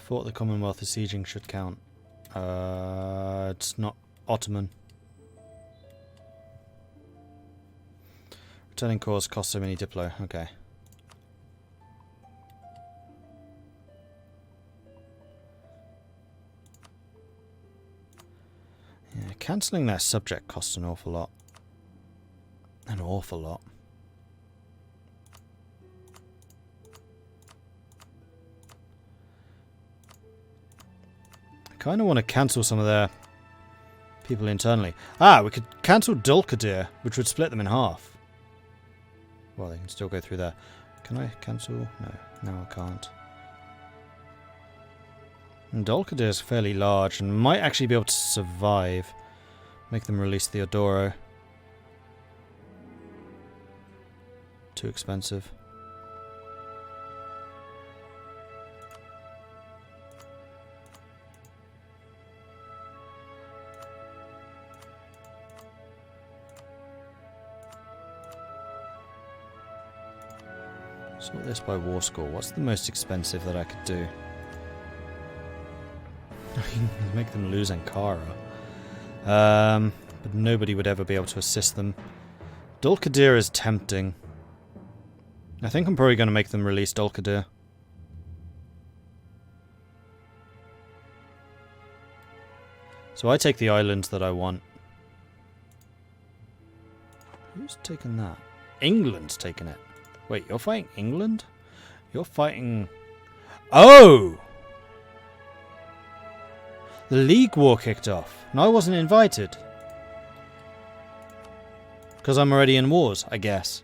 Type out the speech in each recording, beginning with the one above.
Fort the Commonwealth is sieging should count. It's not Ottoman. Returning cause costs so many Diplo. Okay. Yeah, cancelling their subject costs an awful lot. An awful lot. I kind of want to cancel some of their people internally. Ah, we could cancel Dulcadir, which would split them in half. Well, they can still go through there. Can I cancel? No, I can't. And Dulcadir is fairly large and might actually be able to survive. Make them release Theodoro. Too expensive. Sort this by war score. What's the most expensive that I could do? Make them lose Ankara. But nobody would ever be able to assist them. Dulcadir is tempting. I think I'm probably going to make them release Dulcadir. So I take the island that I want. Who's taken that? England's taken it. Wait, you're fighting England? You're fighting... Oh! The League War kicked off, and I wasn't invited. Because I'm already in wars, I guess.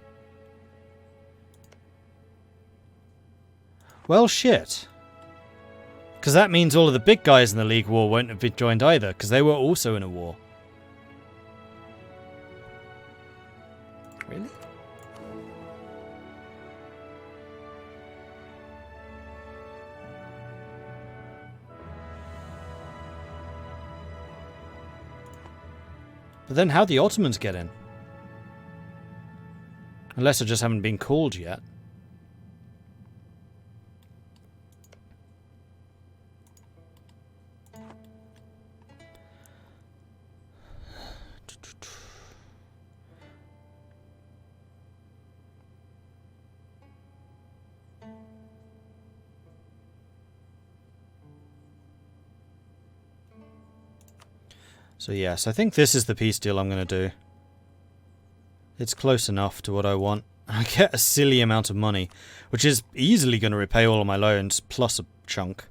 Well, shit. Because that means all of the big guys in the League War won't have been joined either, because they were also in a war. Really? But then how'd the Ottomans get in? Unless I just haven't been called yet. So yes, I think this is the peace deal I'm going to do. It's close enough to what I want. I get a silly amount of money, which is easily going to repay all of my loans, plus a chunk.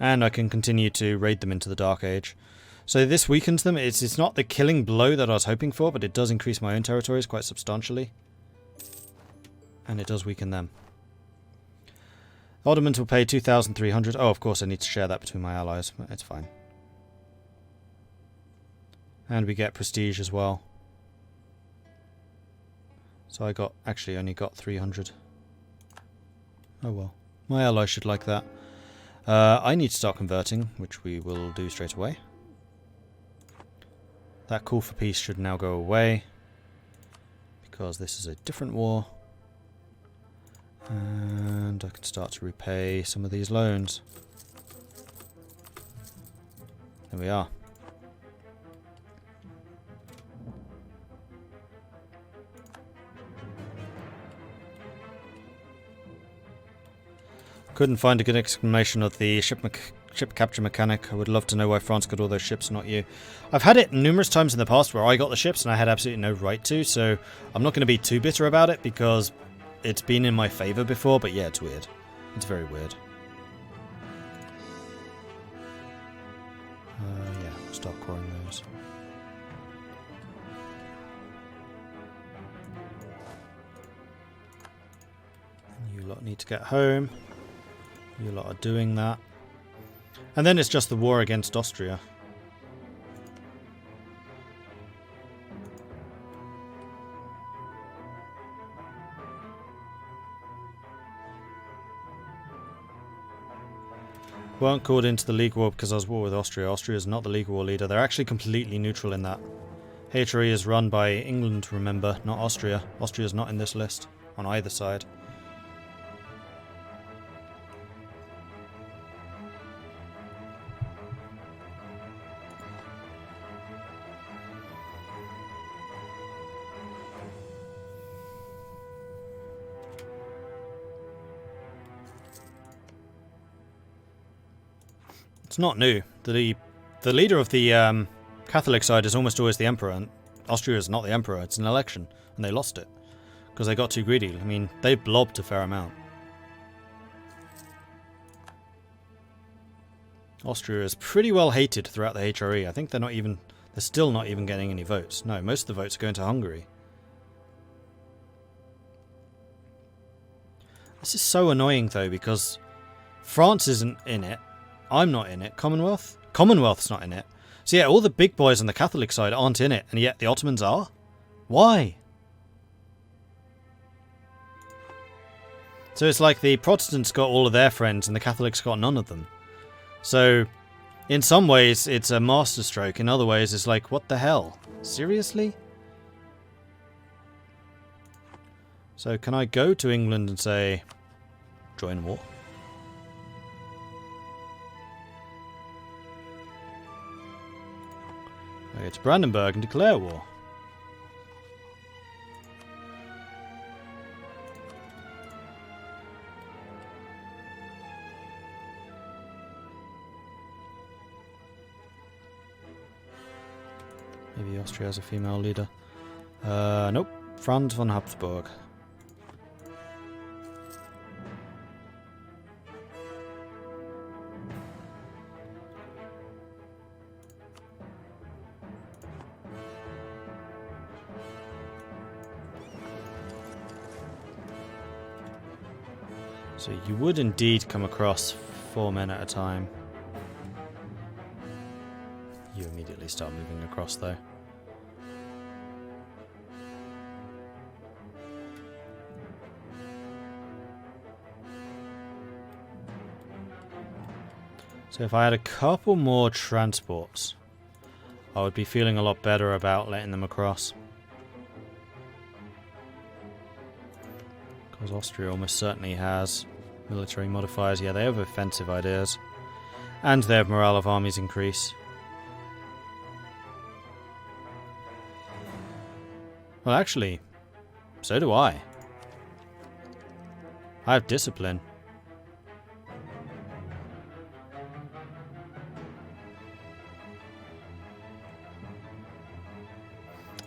And I can continue to raid them into the Dark Age. So this weakens them. It's not the killing blow that I was hoping for, but it does increase my own territories quite substantially. And it does weaken them. Ottomans will pay 2,300. Oh, of course I need to share that between my allies, but it's fine. And we get prestige as well. So I actually only got 300. Oh well. My ally should like that. I need to start converting, which we will do straight away. That call for peace should now go away, because this is a different war. And I can start to repay some of these loans. There we are. Couldn't find a good explanation of the ship capture mechanic. I would love to know why France got all those ships and not you. I've had it numerous times in the past where I got the ships and I had absolutely no right to, so I'm not going to be too bitter about it because it's been in my favour before, but yeah, it's weird. It's very weird. Yeah, start coring those. And you lot need to get home. You lot are doing that. And then it's just the war against Austria. Weren't called into the League War because I was at war with Austria. Austria is not the League War leader. They're actually completely neutral in that. HRE is run by England, remember, not Austria. Austria is not in this list on either side. It's not new. The leader of the Catholic side is almost always the emperor, and Austria is not the emperor. It's an election, and they lost it because they got too greedy. I mean, they blobbed a fair amount. Austria is pretty well hated throughout the HRE. I think they're still not even getting any votes. No, most of the votes are going to Hungary. This is so annoying though, because France isn't in it. I'm not in it. Commonwealth? Commonwealth's not in it. So yeah, all the big boys on the Catholic side aren't in it, and yet the Ottomans are? Why? So it's like the Protestants got all of their friends and the Catholics got none of them. So, in some ways, it's a masterstroke. In other ways, it's like, what the hell? Seriously? So, can I go to England and say, join war? I go to Brandenburg and declare war. Maybe Austria has a female leader. Nope. Franz von Habsburg. So you would indeed come across 4 men at a time. You immediately start moving across though. So if I had a couple more transports, I would be feeling a lot better about letting them across. Because Austria almost certainly has military modifiers. Yeah, they have offensive ideas. And their morale of armies increase. Well, actually, so do I. I have discipline.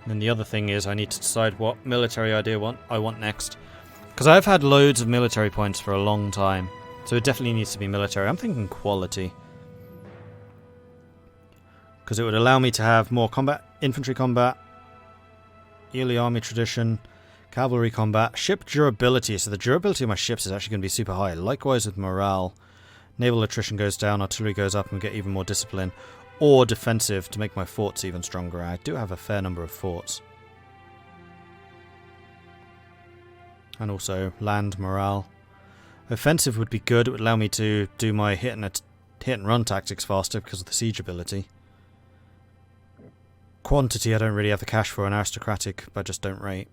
And then the other thing is I need to decide what military idea I want next. Because I've had loads of military points for a long time. So it definitely needs to be military. I'm thinking quality. Because it would allow me to have more combat, infantry combat, yearly army tradition, cavalry combat, ship durability. So the durability of my ships is actually going to be super high. Likewise with morale. Naval attrition goes down, artillery goes up, and we get even more discipline. Or defensive to make my forts even stronger. I do have a fair number of forts. And also land morale. Offensive would be good. It would allow me to do my hit and run tactics faster because of the siege ability. Quantity I don't really have the cash for, and aristocratic but I just don't rate.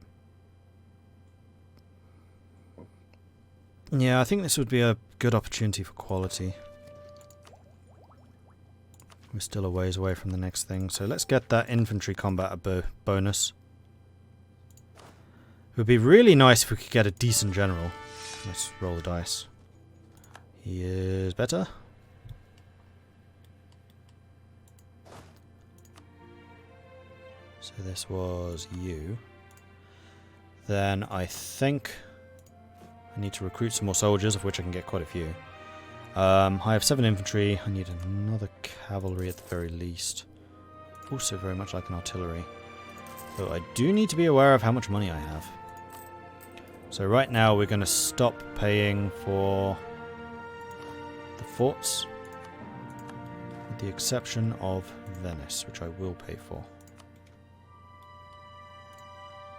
Yeah, I think this would be a good opportunity for quality. We're still a ways away from the next thing, so let's get that infantry combat bonus. It would be really nice if we could get a decent general. Let's roll the dice. He is better. So this was you. Then I think I need to recruit some more soldiers, of which I can get quite a few. I have 7 infantry. I need another cavalry at the very least. Also very much like an artillery. So I do need to be aware of how much money I have. So right now we're going to stop paying for the forts. With the exception of Venice, which I will pay for.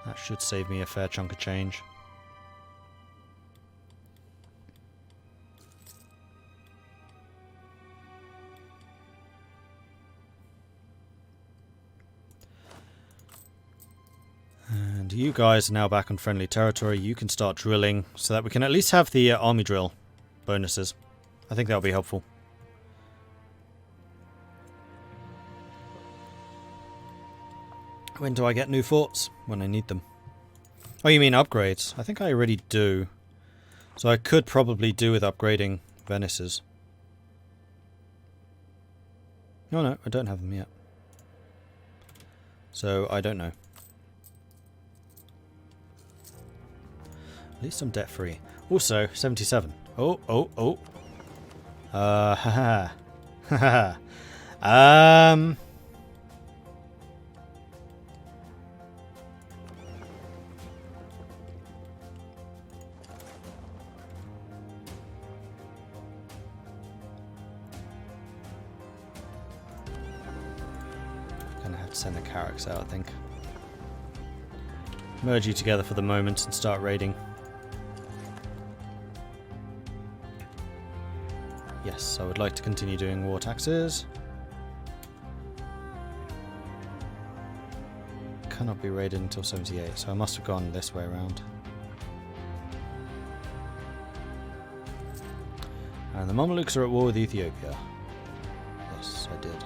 That should save me a fair chunk of change. And you guys are now back on friendly territory. You can start drilling so that we can at least have the army drill bonuses. I think that'll be helpful. When do I get new forts? When I need them. Oh, you mean upgrades? I think I already do. So I could probably do with upgrading Venice's. No, no, I don't have them yet. So, I don't know. At least I'm debt-free. Also, 77. Oh, oh, oh. Haha. Haha. Gonna have to send the Carracks out, I think. Merge you together for the moment and start raiding. Yes, I would like to continue doing war taxes. Cannot be raided until 78, so I must have gone this way around. And the Mamelukes are at war with Ethiopia. Yes, I did.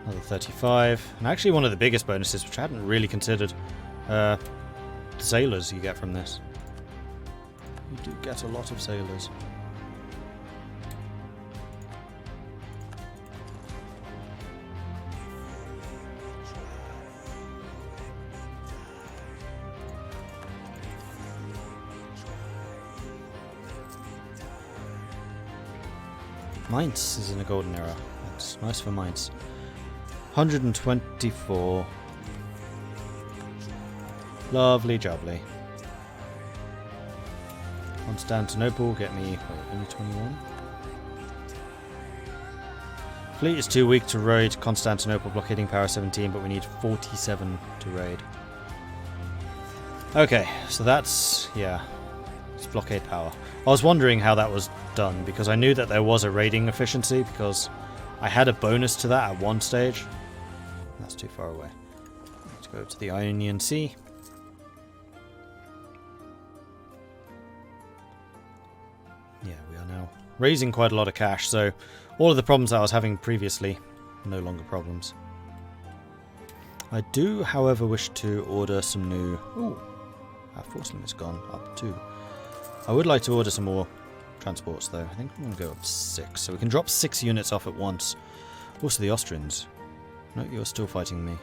Another 35. And actually one of the biggest bonuses, which I hadn't really considered, the sailors you get from this. You do get a lot of sailors. Mainz is in a golden era. That's nice for Mainz. 124. Lovely jubbly. Constantinople, get me only 21. Fleet is too weak to raid Constantinople, blockading power 17, but we need 47 to raid. Okay, so that's, yeah, it's blockade power. I was wondering how that was done, because I knew that there was a raiding efficiency, because I had a bonus to that at one stage. That's too far away. Let's go to the Ionian Sea. Yeah, we are now raising quite a lot of cash, so all of the problems that I was having previously are no longer problems. I do, however, wish to order some new... Ooh, our force limit's gone up too. I would like to order some more transports, though. I think I'm going to go up 6, so we can drop 6 units off at once. Also the Austrians. No, you're still fighting me.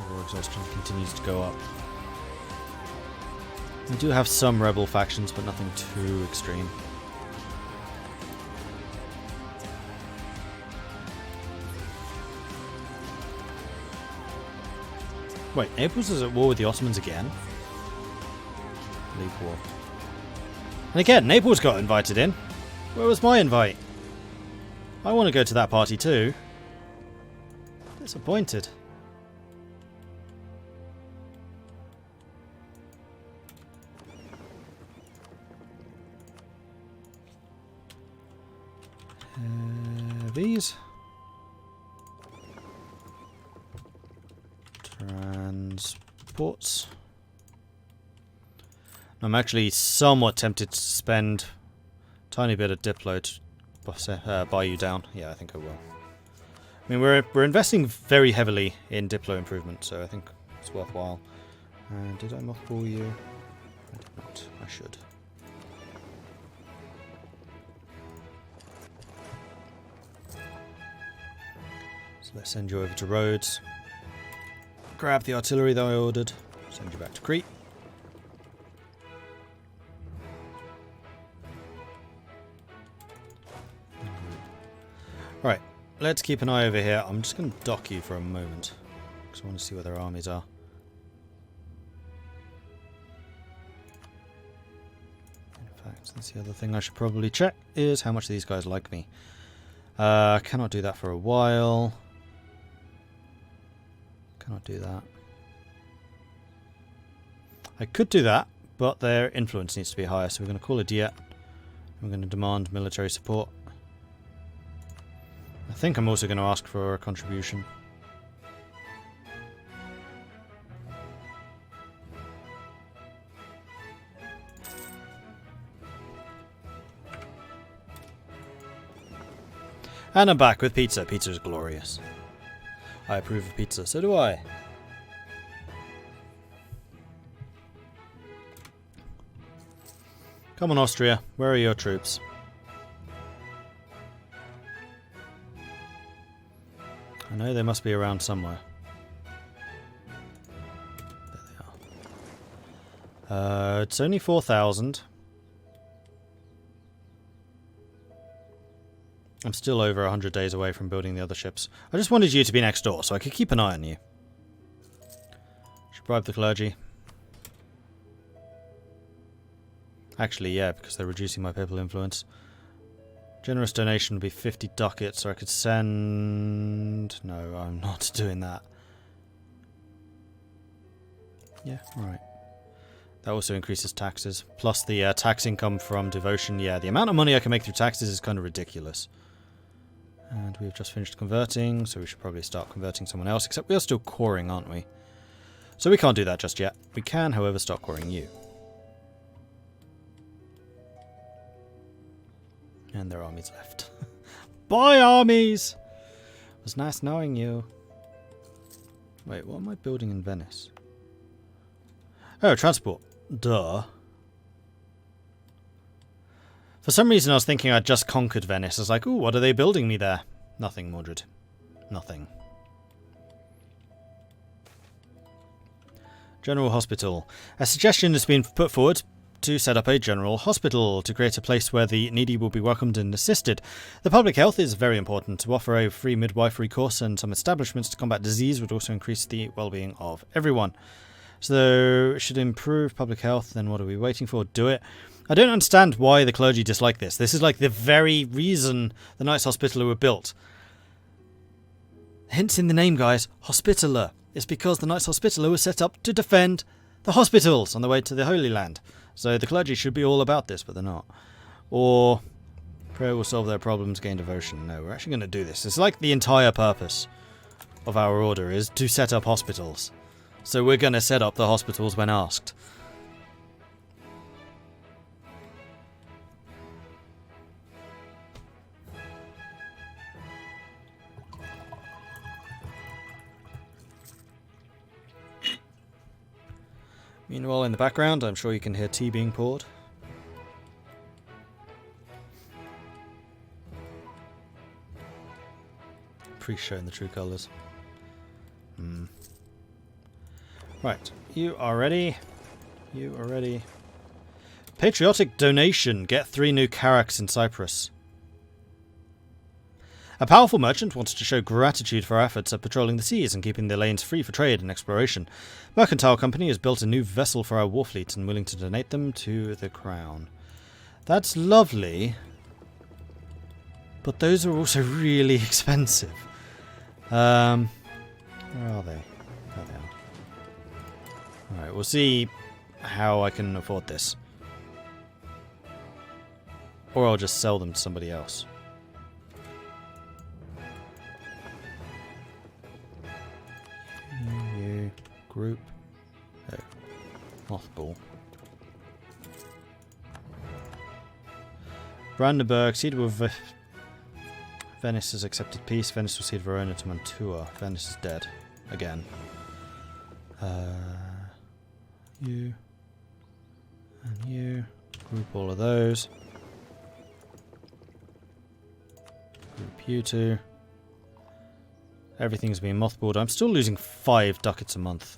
War exhaustion continues to go up. We do have some rebel factions, but nothing too extreme. Wait, Naples is at war with the Ottomans again? League war. And again, Naples got invited in. Where was my invite? I want to go to that party too. Disappointed. These. Transports. I'm actually somewhat tempted to spend a tiny bit of Diplo to buy you down. Yeah, I think I will. I mean, we're investing very heavily in Diplo improvement, so I think it's worthwhile. Did I mothball you? I did not. I should. So let's send you over to Rhodes. Grab the artillery that I ordered. Send you back to Crete. Right, let's keep an eye over here. I'm just going to dock you for a moment, because I want to see where their armies are. In fact, that's the other thing I should probably check, is how much these guys like me. Cannot do that for a while. Cannot do that. I could do that, but their influence needs to be higher, so we're going to call a diet. We're going to demand military support. I think I'm also going to ask for a contribution. And I'm back with pizza. Pizza is glorious. I approve of pizza, so do I. Come on, Austria. Where are your troops? I know they must be around somewhere. There they are. It's only 4,000. I'm still over 100 days away from building the other ships. I just wanted you to be next door so I could keep an eye on you. Should bribe the clergy. Actually, yeah, because they're reducing my papal influence. Generous donation would be 50 ducats, or I could send... No, I'm not doing that. Yeah, alright. That also increases taxes. Plus the tax income from devotion. Yeah, the amount of money I can make through taxes is kind of ridiculous. And we've just finished converting, so we should probably start converting someone else. Except we are still coring, aren't we? So we can't do that just yet. We can, however, start coring you. And there are armies left. Bye, armies! It was nice knowing you. Wait, what am I building in Venice? Oh, transport. Duh. For some reason I was thinking I'd just conquered Venice. I was like, ooh, what are they building me there? Nothing, Mordred. Nothing. General Hospital. A suggestion has been put forward to set up a general hospital to create a place where the needy will be welcomed and assisted. The public health is very important. To offer a free midwifery course and some establishments to combat disease would also increase the well-being of everyone. So, should improve public health, then what are we waiting for? Do it. I don't understand why the clergy dislike this. This is like the very reason the Knights Hospitaller were built. Hence in the name, guys, Hospitaller. It's because the Knights Hospitaller was set up to defend the hospitals on the way to the Holy Land. So the clergy should be all about this, but they're not. Or prayer will solve their problems, gain devotion. No, we're actually going to do this. It's like the entire purpose of our order is to set up hospitals. So we're going to set up the hospitals when asked. Meanwhile, in the background, I'm sure you can hear tea being poured. Pre-showing the true colours. Right, you are ready. You are ready. Patriotic donation. Get 3 new carracks in Cyprus. A powerful merchant wanted to show gratitude for our efforts at patrolling the seas and keeping the lanes free for trade and exploration. Mercantile Company has built a new vessel for our war fleet and willing to donate them to the crown. That's lovely. But those are also really expensive. Where are they? There they are. Alright, we'll see how I can afford this. Or I'll just sell them to somebody else. You group. Oh. Mothball. Brandenburg, ceded with Venice has accepted peace. Venice will cede Verona to Mantua. Venice is dead. Again. You. And you. Group all of those. Group you two. Everything's being mothballed. I'm still losing 5 ducats a month.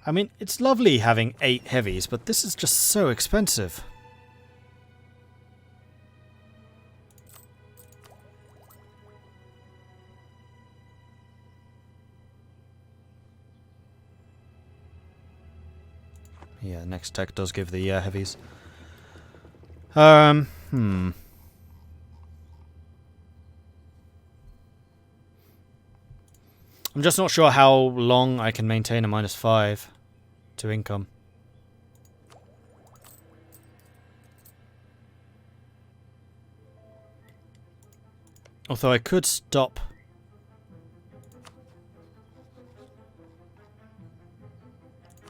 I mean, it's lovely having 8 heavies, but this is just so expensive. Yeah, next tech does give the heavies. I'm just not sure how long I can maintain a -5 to income. Although I could stop.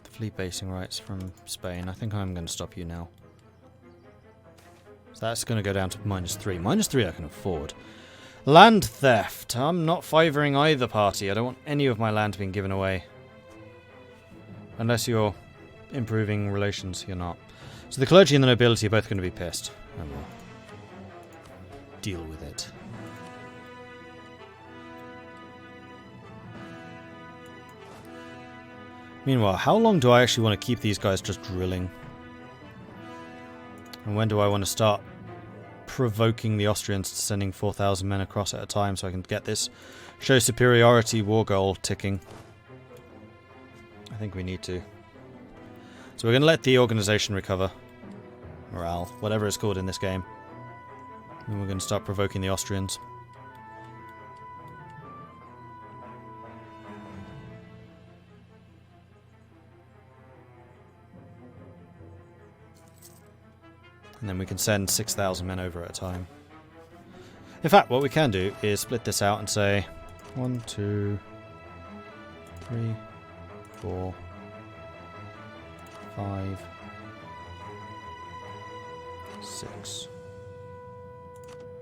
The fleet basing rights from Spain. I think I'm going to stop you now. So that's going to go down to -3. -3 I can afford. Land theft. I'm not favouring either party. I don't want any of my land being given away. Unless you're improving relations, you're not. So the clergy and the nobility are both going to be pissed. And we'll deal with it. Meanwhile, how long do I actually want to keep these guys just drilling? And when do I want to start provoking the Austrians to sending 4,000 men across at a time so I can get this show superiority war goal ticking? I think we need to. So we're going to let the organization recover. Morale, whatever it's called in this game. And we're going to start provoking the Austrians. And then we can send 6,000 men over at a time. In fact, what we can do is split this out and say 1, 2, 3, 4, 5, 6.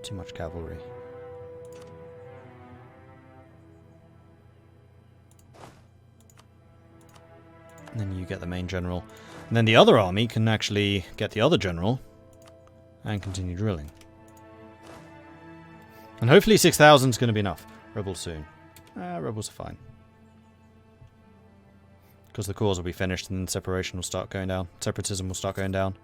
Too much cavalry. And then you get the main general. And then the other army can actually get the other general and continue drilling. And hopefully 6,000 is going to be enough. Rebels soon. Rebels are fine. Because the cause will be finished and then separation will start going down. Separatism will start going down.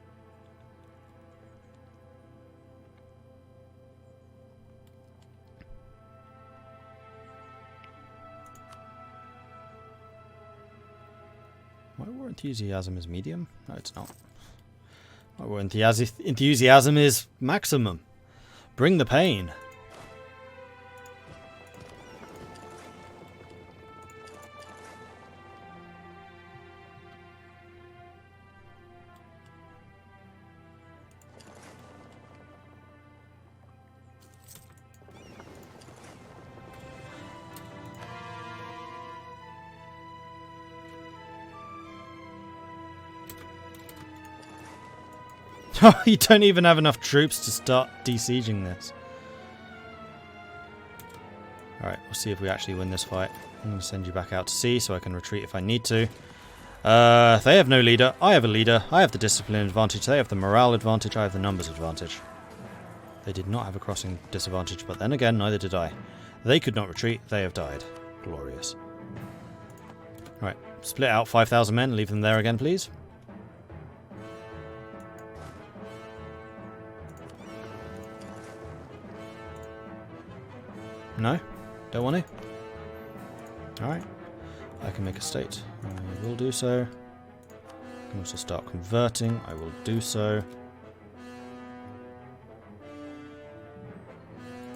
My war enthusiasm is medium? No, it's not. My war enthusiasm is maximum. Bring the pain. Oh, you don't even have enough troops to start besieging this. Alright, we'll see if we actually win this fight. I'm going to send you back out to sea so I can retreat if I need to. They have no leader. I have a leader. I have the discipline advantage. They have the morale advantage. I have the numbers advantage. They did not have a crossing disadvantage, but then again, neither did I. They could not retreat. They have died. Glorious. Alright, split out 5,000 men. Leave them there again, please. No? Don't want to? Alright. I can make a state. I will do so. I can also start converting. I will do so.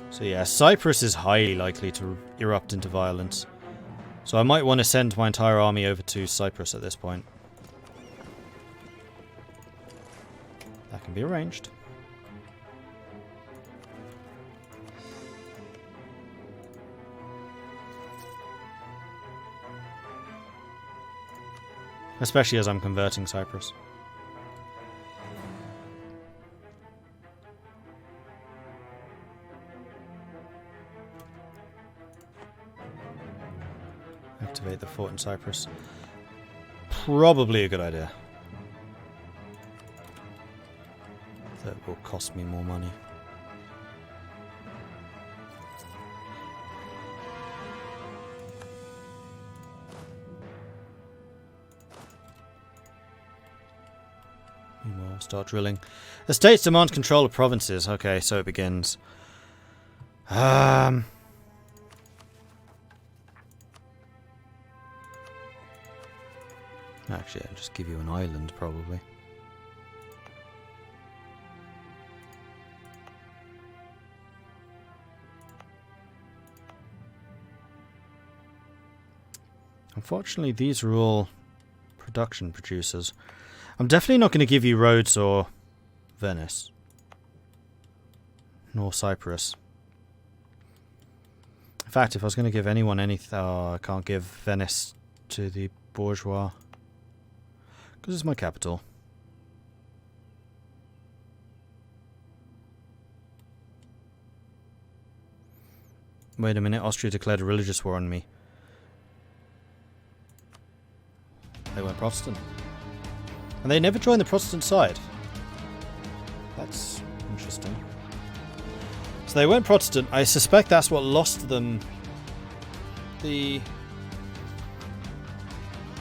So yeah, Cyprus is highly likely to erupt into violence. So I might want to send my entire army over to Cyprus at this point. That can be arranged. Especially as I'm converting Cyprus. Activate the fort in Cyprus. Probably a good idea. That will cost me more money. Meanwhile, start drilling. The states demand control of provinces. Okay, so it begins. Actually, I'll just give you an island, probably. Unfortunately, these are all production producers. I'm definitely not going to give you Rhodes or Venice. Nor Cyprus. In fact, if I was going to give anyone anything... Oh, I can't give Venice to the bourgeois. Because it's my capital. Wait a minute, Austria declared a religious war on me. They went Protestant. And they never joined the Protestant side. That's interesting. So they went Protestant. I suspect that's what lost them the...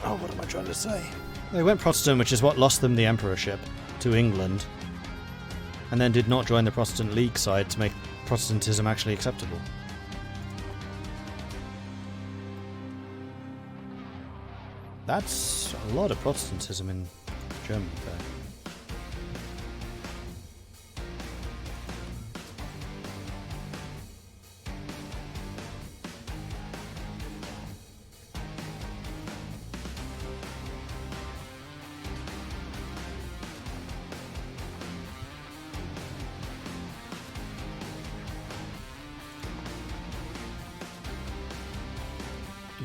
Oh, what am I trying to say? They went Protestant, which is what lost them the emperorship to England, and then did not join the Protestant League side to make Protestantism actually acceptable. That's a lot of Protestantism in Germany, though.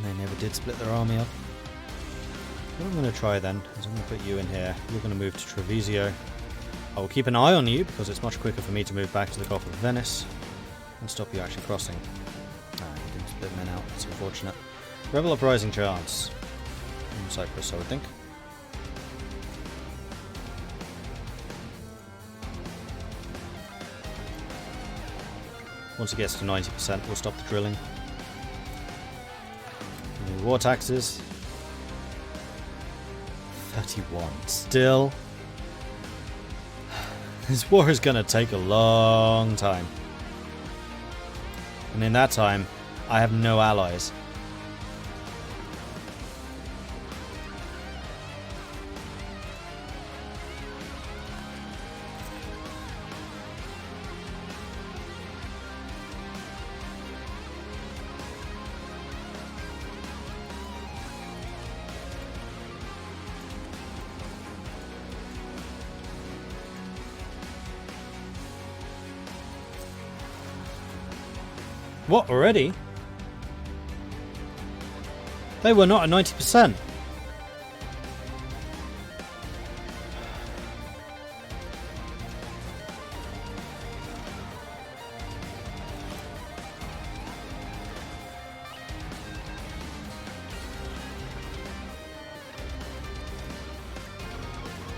They never did split their army up. What I'm going to try then is I'm going to put you in here. You're going to move to Treviso. I will keep an eye on you because it's much quicker for me to move back to the Gulf of Venice and stop you actually crossing. Ah, you didn't split men out. That's unfortunate. Rebel uprising chance. In Cyprus, I would think. Once it gets to 90%, we'll stop the drilling. War taxes. 31. Still. This war is going to take a long time. And in that time, I have no allies. What, already? They were not at 90%.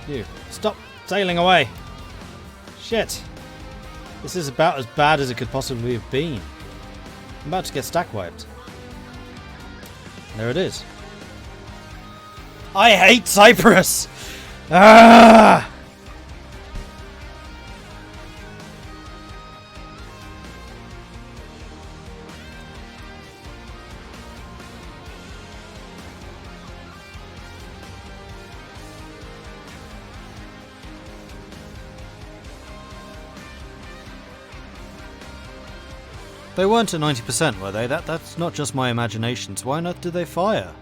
You, stop sailing away. Shit. This is about as bad as it could possibly have been. I'm about to get stack wiped. There it is. I hate Cyprus! Ah! They weren't at 90%, were they? That's not just my imagination, so why not do they fire?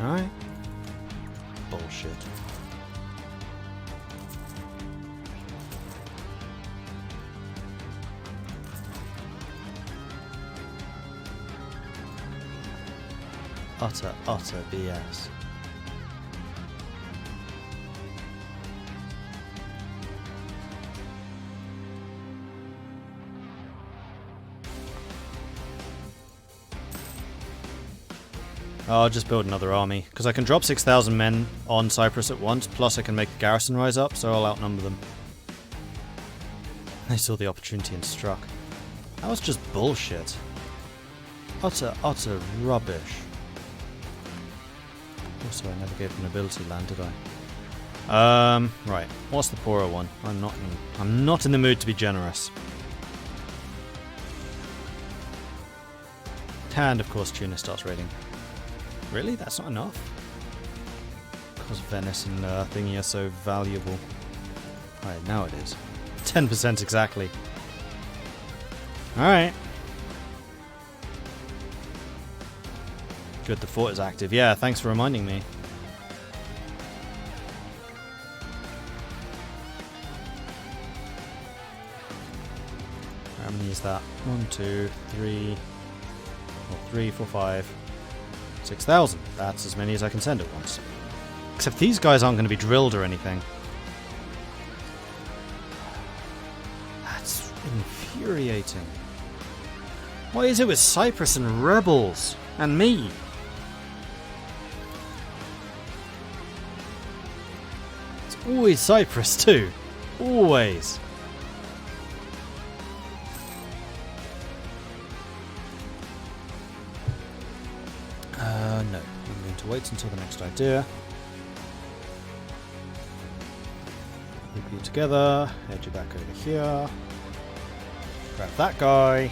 Alright. Bullshit. Utter BS. I'll just build another army, because I can drop 6,000 men on Cyprus at once, plus I can make the garrison rise up, so I'll outnumber them. They saw the opportunity and struck. That was just bullshit. Utter rubbish. Also, I never gave the nobility land, did I? Right. What's the poorer one? I'm not in the mood to be generous. And, of course, Tunis starts raiding. Really? That's not enough? Because Venice and thingy are so valuable. Right, now it is. 10% exactly. Alright. Good, the fort is active. Yeah, thanks for reminding me. How many is that? 1, 2, 3... 3, 4, 5... 6,000. That's as many as I can send at once. Except these guys aren't going to be drilled or anything. That's infuriating. What is it with Cyprus and rebels? And me? It's always Cyprus too. Always. No. I'm going to wait until the next idea. Group you together. Head you back over here. Grab that guy.